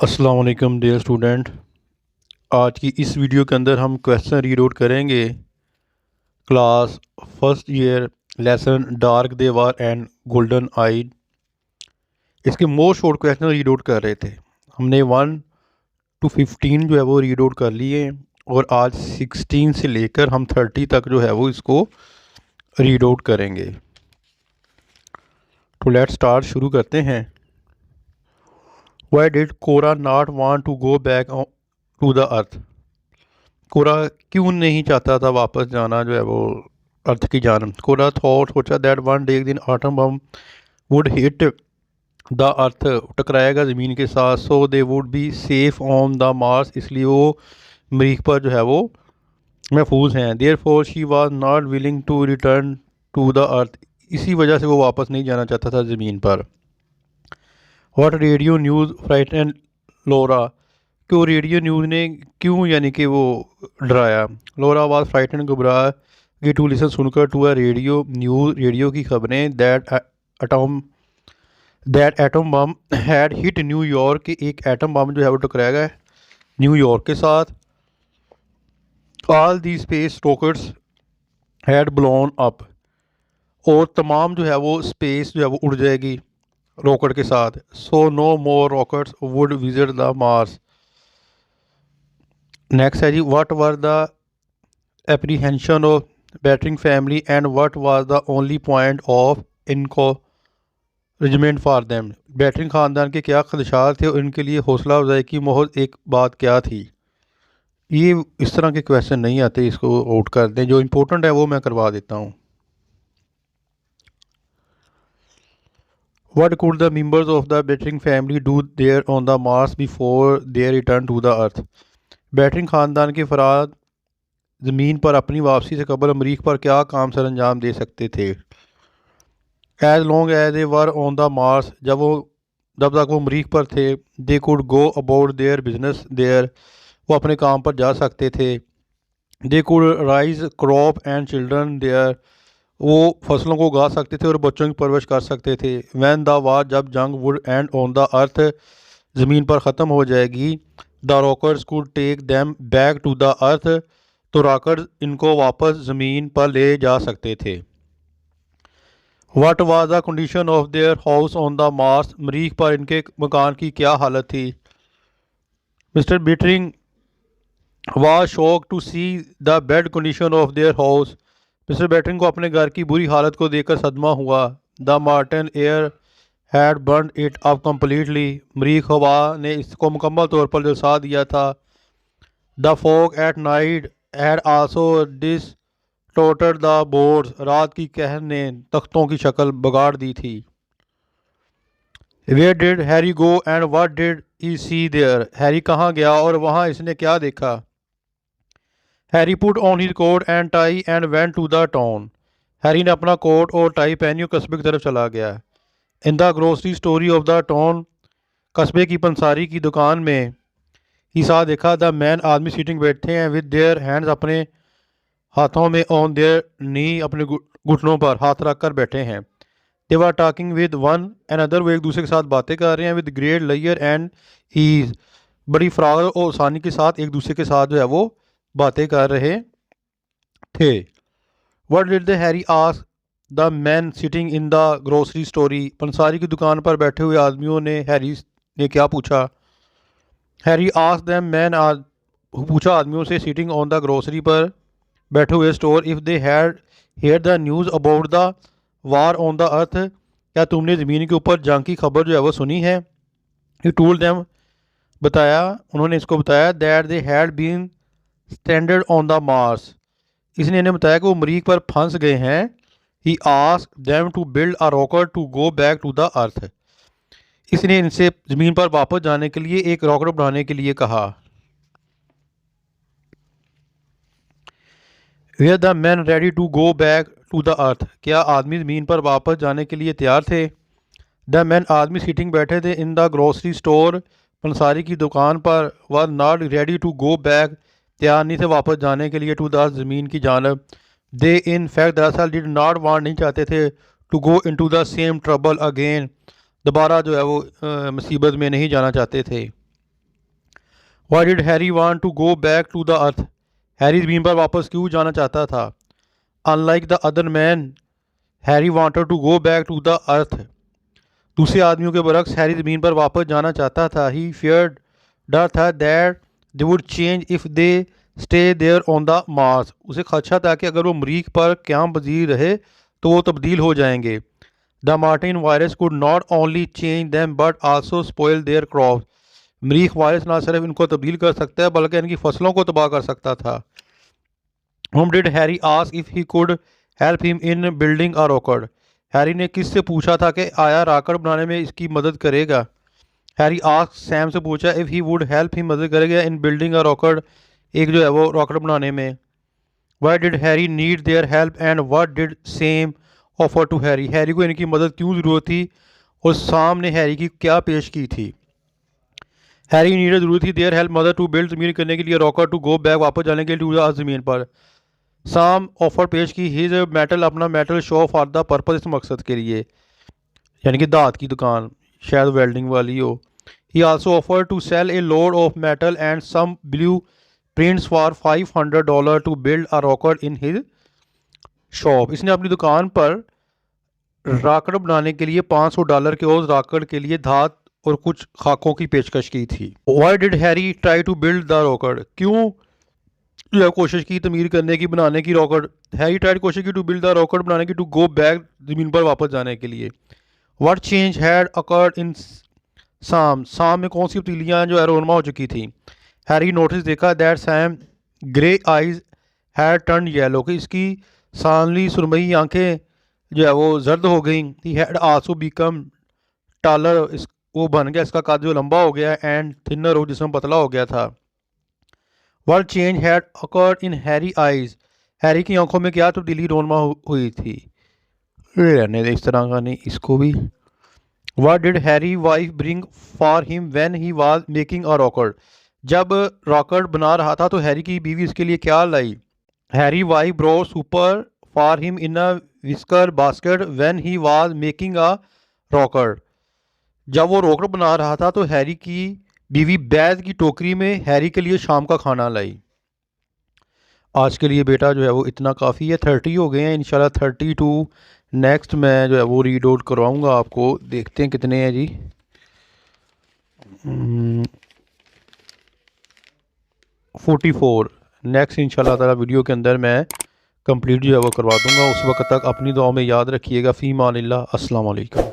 अस्सलाम वालेकुम dear student. आज की इस वीडियो के अंदर हम क्वेश्चन रीड आउट करेंगे class first year lesson dark they were and golden eyed. इसके most short question read out कर रहे थे। हमने 1 to 15 जो है वो रीड आउट कर लिए और आज 16 से लेकर हम 30 तक जो है वो इसको रीड आउट करेंगे। तो लेट्स स्टार्ट, शुरू करते हैं। Why did Cora not want to go back to the earth? Cora क्यों नहीं चाहता था वापस जाना जो है वो अर्थ की जानब? कोरा थॉट, सोचा दैट वन डे, एक दिन atom bomb would hit the earth, टकराएगा ज़मीन के साथ। So they would be safe on the Mars, इसलिए वो मरीख पर जो है वो महफूज हैं। Therefore she was not willing to return to the earth, इसी वजह से वो वापस नहीं जाना चाहता था ज़मीन पर। व्हाट रेडियो न्यूज़ फ्राइटन लोरा? क्यों रेडियो न्यूज़ ने क्यों यानी कि वो डराया? लोरा वाज फ्राइटन, घबरा गई टू लिसन, सुनकर, to a radio news, radio की खबरें, that atom bomb had hit New York, कि एक एटम बम जो है वो टकराएगा न्यूयॉर्क के साथ। All the space rockets had blown up, और तमाम जो है वो स्पेस जो है वो उड़ जाएगी रॉकेट के साथ। So no more rockets would visit the Mars. Next है जी, what were the apprehension of Bittering family and what was the only point of encouragement for them? Bittering ख़ानदान के क्या खदशात थे और इनके लिए हौसला अफजाई की महज एक बात क्या थी? ये इस तरह के क्वेश्चन नहीं आते, इसको आउट कर दें। जो इम्पोर्टेंट है वो मैं करवा देता हूँ। What could the members of the battering family do there on the Mars before their return to the Earth? Battering ख़ानदान के अफराद ज़मीन पर अपनी वापसी से कबल मरीख पर क्या काम सर अंजाम दे सकते थे? As long as they were on the Mars, जब तक वो मरीख पर थे, they could go about their business there, वो अपने काम पर जा सकते थे। They could raise crop and children there, वो फसलों को उगा सकते थे और बच्चों की परवरिश कर सकते थे। वैन द वार, जब जंग, would end on the earth, ज़मीन पर ख़त्म हो जाएगी। The rockers could take them back to the earth, तो रॉकर्स इनको वापस ज़मीन पर ले जा सकते थे। What was the condition of their house on the Mars, मरीख पर इनके मकान की क्या हालत थी? Mister Bittering was shock to see the bad condition of their house, mister Bittering को अपने घर की बुरी हालत को देखकर सदमा हुआ। The Martian air had burnt it up completely, मरीख हवा ने इसको मुकम्मल तौर पर जलसा दिया था। The fog at night had also distorted the boards, रात की कहर ने तख्तों की शक्ल बिगाड़ दी थी। Where did Harry go and what did he see there, Harry कहाँ गया और वहाँ इसने क्या देखा? Harry put on his coat and tie and went to the town, Harry ने अपना कोट और टाई पहनी और कस्बे की तरफ चला गया। इन the grocery story of the town, कस्बे की पंसारी की दुकान में, ही सा देखा, द मैन, आदमी, सीटिंग, बैठे हैं, विद देयर हैंड्स, अपने हाथों में, ऑन देयर नी, अपने घुटनों पर हाथ रख कर बैठे हैं। They were talking with one and other, वो एक दूसरे के साथ बातें कर रहे हैं। विद ग्रेट लेयर एंड ईज, बड़ी फराग और आसानी के साथ एक दूसरे के साथ जो है वो बातें कर रहे थे। What did the Harry ask the man sitting in the grocery story, पंसारी की दुकान पर बैठे हुए आदमियों ने हैरी ने क्या पूछा? हैरी आस्क दैम मैन, पूछा आदमियों से, सिटिंग ऑन द ग्रोसरी पर बैठे हुए store, if they had hear the news about the war on the earth, क्या तुमने ज़मीन के ऊपर जंग की खबर जो है वो सुनी है? ही टोल्ड देम, बताया, उन्होंने इसको बताया, that they had been stranded on the Mars, इसने इन्हें बताया कि वो मरीख पर फंस गए हैं। He asked them to build a rocket to go back to the earth, इसने इनसे ज़मीन पर वापस जाने के लिए एक रॉकेट बनाने के लिए कहा। Were the man ready to go back to the earth, क्या आदमी ज़मीन पर वापस जाने के लिए तैयार थे? द मैन, आदमी, सीटिंग, बैठे थे, इन द ग्रोसरी स्टोर, पंसारी की दुकान पर, were not ready to go back, तैयार नहीं थे वापस जाने के लिए, टू द ज़मीन की जानब। दे इन फैक्ट, दरअसल, डिड नॉट वांट, नहीं चाहते थे, to go in to the same trouble again, दोबारा जो है वो मुसीबत में नहीं जाना चाहते थे। Why did Harry want to go back to the earth? Harry ज़मीन पर वापस क्यों जाना चाहता था? Unlike the other man, Harry wanted to go back to the earth. दूसरे आदमियों के बरक्स हैरी ज़मीन पर वापस जाना चाहता था. He feared, डर था that they would change if they stay there on the Mars. उसे खदशा था कि अगर वो मरीख पर क़याम पज़ीर रहे तो वो तब्दील हो जाएंगे. The Martian virus could not only change them but also spoil their crops. मरीख वायरस ना सिर्फ इनको तब्दील कर सकता है बल्कि इनकी फसलों को तबाह कर सकता था. Whom did Harry ask if he could help him in building a rocket? Harry ने किस से पूछा था कि आया रॉकेट बनाने में इसकी मदद करेगा? हैरी आस्क सैम से पूछा इफ़ ही वुड हेल्प ही मदद करेगा इन बिल्डिंग अ रॉकेट, एक जो है वो रॉकेट बनाने में. Why did Harry need their help and what did Sam offer to Harry? Harry को इनकी मदद क्यों ज़रूरत थी और साम ने हैरी की क्या पेश की थी? हैरी नीड ज़रूरत थी देयर हेल्प मदद टू बिल्ड, ज़मीन करने के लिए, रॉकेट टू गो बैक, वापस जाने के लिए, टू ज़मीन पर. साम ऑफर पेश की हिज मेटल, अपना metal show for the purpose, इस मकसद के लिए, यानी कि दात की दुकान, शायद वेल्डिंग वाली हो. He also offer to sell a load of metal and some blueprints for $500 to build a rocket in his shop. इसने अपनी दुकान पर रॉकेट बनाने के लिए $500 के उस रॉकेट के लिए धात और कुछ खाकों की पेशकश की थी. Why did Harry try to build the rocket? क्यों जो है कोशिश की तमीर करने की, बनाने की रॉकेट? हैरी ट्राइड, कोशिश की, टू बिल्ड द रॉकेट, बनाने की, टू गो बैक, ज़मीन पर वापस जाने के लिए. What change had occurred in साम? साम में कौन सी तब्दीलियाँ जो है रोनमा हो चुकी थी? हैरी नोटिस, देखा, that Sam grey eyes had turn yellow, कि इसकी सांवली सुरमई आंखें जो है वो जर्द हो गई. He had also become taller, इस वो बन गया, इसका कद जो लंबा हो गया, एंड थिनर, हो जिसमें पतला हो गया था. What change had occurred in Harry eyes? Harry की आंखों में क्या तब्दीली रोनमा हुई थी? रहने दे, इस तरह का नहीं, इसको भी. What did Harry wife bring for him when he was making a rocket? जब रॉकेट बना रहा था तो हैरी की बीवी उसके लिए क्या लाई? Harry wife brought super for him in a whisker basket when he was making a rocket. जब वो रॉकेट बना रहा था तो हैरी की बीवी बैग की टोकरी में हैरी के लिए शाम का खाना लाई. आज के लिए बेटा जो है वो इतना काफ़ी है. 30 हो गए हैं, इंशाल्लाह 32 नेक्स्ट मैं जो है वो रीड आउट करवाऊँगा आपको. देखते हैं कितने हैं जी. 44 नेक्स्ट इंशाल्लाह ताला वीडियो के अंदर मैं कंप्लीट जो है वो करवा दूँगा. उस वक्त तक अपनी दुआ में याद रखिएगा. फ़ी मानिल्लाह. अस्सलाम वालेकुम.